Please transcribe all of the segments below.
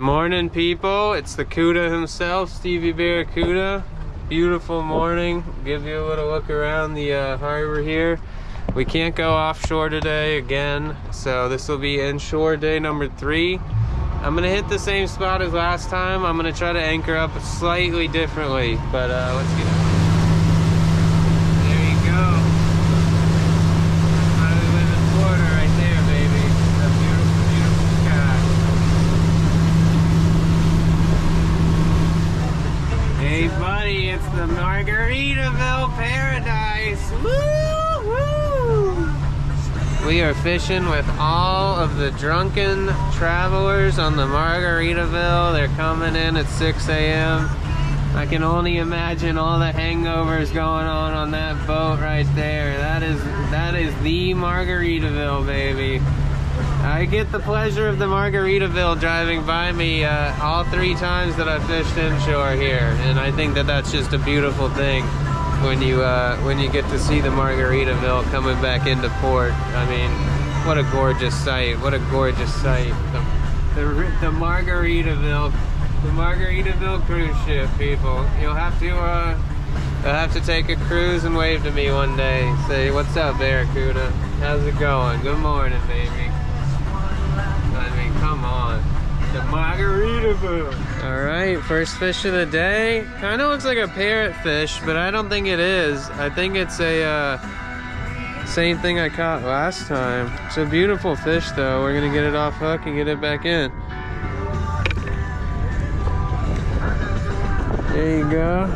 Morning, people. It's the Cuda himself, Stevie Barracuda. Beautiful morning. Give you a little look around the harbor here. We can't go offshore today again, so this will be inshore day number 3. I'm gonna hit the same spot as last time. I'm gonna try to anchor up slightly differently, but let's get it. There you go. I live in Florida right there, baby. A beautiful, beautiful sky. Hey buddy, it's the Margaritaville paradise. Woo-hoo! We are fishing with all of the drunken travelers on the Margaritaville. They're coming in at 6 a.m. I can only imagine all the hangovers going on that boat right there. That is the Margaritaville, baby. I get the pleasure of the Margaritaville driving by me all 3 times that I fished inshore here, and I think that that's just a beautiful thing when you get to see the Margaritaville coming back into port. I mean, what a gorgeous sight! What a gorgeous sight! The Margaritaville cruise ship, people. You'll have to take a cruise and wave to me one day. Say, "What's up, Barracuda? How's it going? Good morning, baby." I mean, come on. The Margaritaville. Alright, first fish of the day. Kind of looks like a parrotfish, but I don't think it is. I think it's a same thing I caught last time. It's a beautiful fish though. We're gonna get it off hook and get it back in. There you go.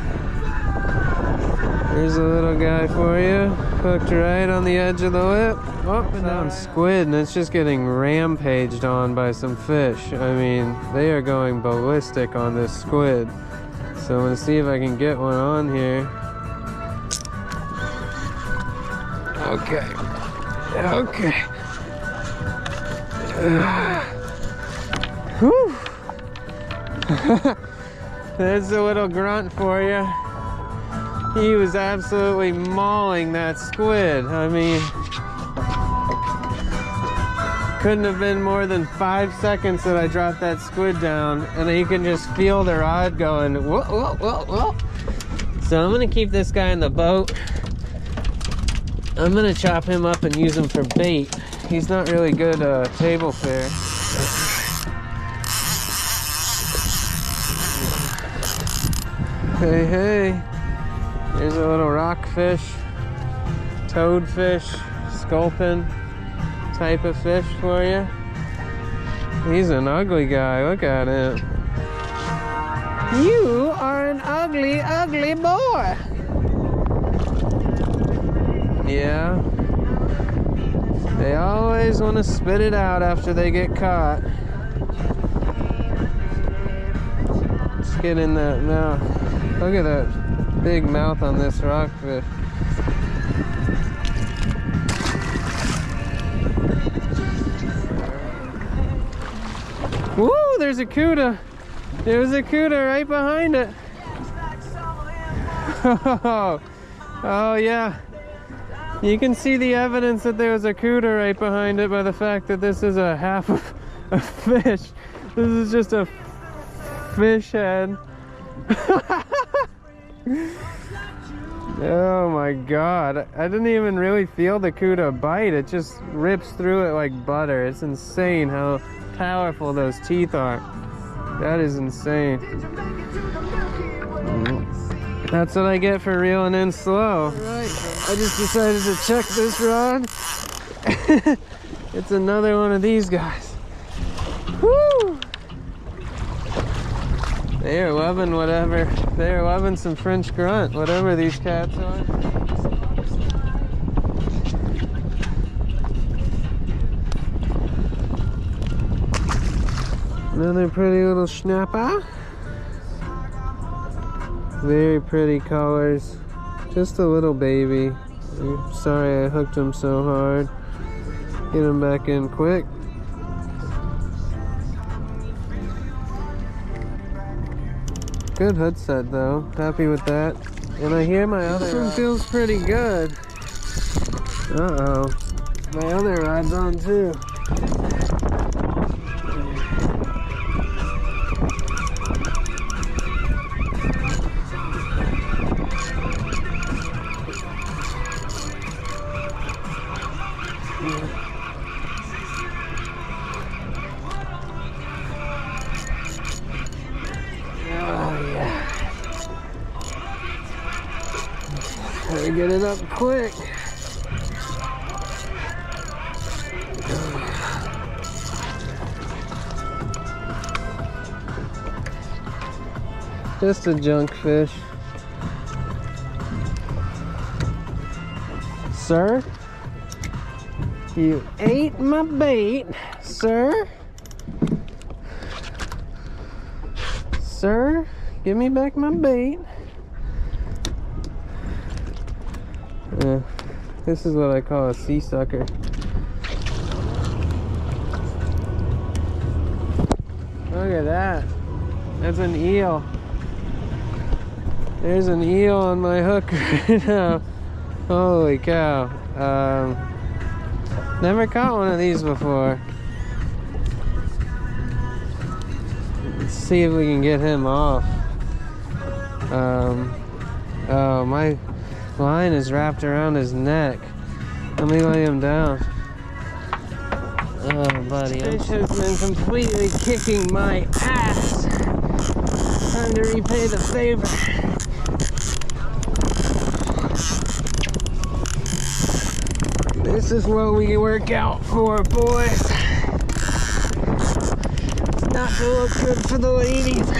There's a little guy for you. Hooked right on the edge of the lip. Up and down squid, and it's just getting rampaged on by some fish. I mean, they are going ballistic on this squid. So I'm gonna see if I can get one on here. Okay. Okay. Whew. There's a little grunt for you. He was absolutely mauling that squid. I mean, couldn't have been more than 5 seconds that I dropped that squid down, and you can just feel the rod going, whoa, whoa, whoa, whoa. So I'm gonna keep this guy in the boat. I'm gonna chop him up and use him for bait. He's not really good table fare. Hey, hey. There's a little rockfish, toadfish, sculpin type of fish for you. He's an ugly guy, look at him. You are an ugly, ugly boy. Yeah. They always want to spit it out after they get caught. Let's get in that mouth. Look at that big mouth on this rockfish. Woo, there's a Cuda. There's a Cuda right behind it. Oh yeah. You can see the evidence that there was a Cuda right behind it by the fact that this is a half of a fish. This is just a fish head. Oh my god, I didn't even really feel the Cuda bite. It just rips through it like butter. It's insane how powerful those teeth are. That is insane. That's what I get for reeling in slow. Alright, I just decided to check this rod. It's another one of these guys. Woo! They're loving whatever. They're loving some French grunt, whatever these cats are. Another pretty little snapper. Very pretty colors. Just a little baby. Sorry I hooked him so hard. Get him back in quick. Good hood set though. Happy with that. And I hear my other one feels pretty good. Uh-oh. My other rod's on too. get it up quick. Just a junk fish. Sir? You ate my bait, sir? Sir, give me back my bait. This is what I call a sea sucker. Look at that. That's an eel. There's an eel on my hook right now. Holy cow. Never caught one of these before. Let's see if we can get him off. Oh, my line is wrapped around his neck. Let me lay him down. Oh, buddy. This fish has been completely kicking my ass. Time to repay the favor. This is what we work out for, boys. It's not to look good for the ladies.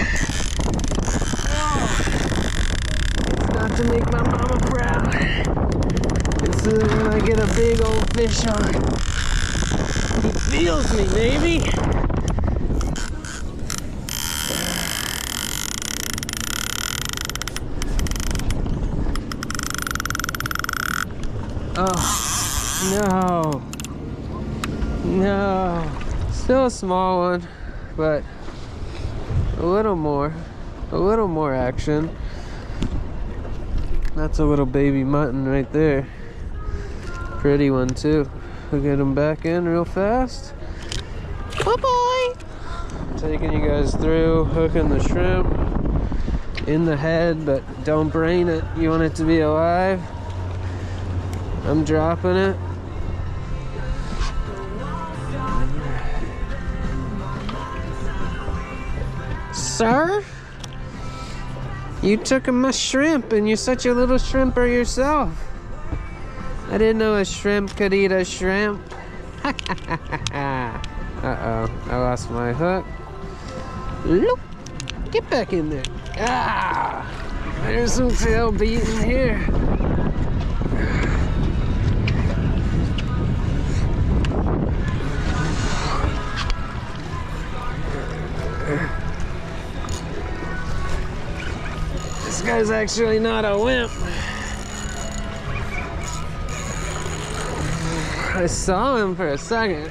Oh. It's not to make my mama proud. It's so that when I get a big old fish on, he feels me, baby. Oh. No. No. Still a small one, but a little more action. That's a little baby mutton right there. Pretty one too. We'll get him back in real fast. Bye-bye. Taking you guys through hooking the shrimp in the head, but don't brain it. You want it to be alive. I'm dropping it. Sir? You took my shrimp and you're such a little shrimper yourself. I didn't know a shrimp could eat a shrimp. Uh-oh, I lost my hook. Look, get back in there. Ah, there's some tail beating here. This guy's actually not a wimp. I saw him for a second.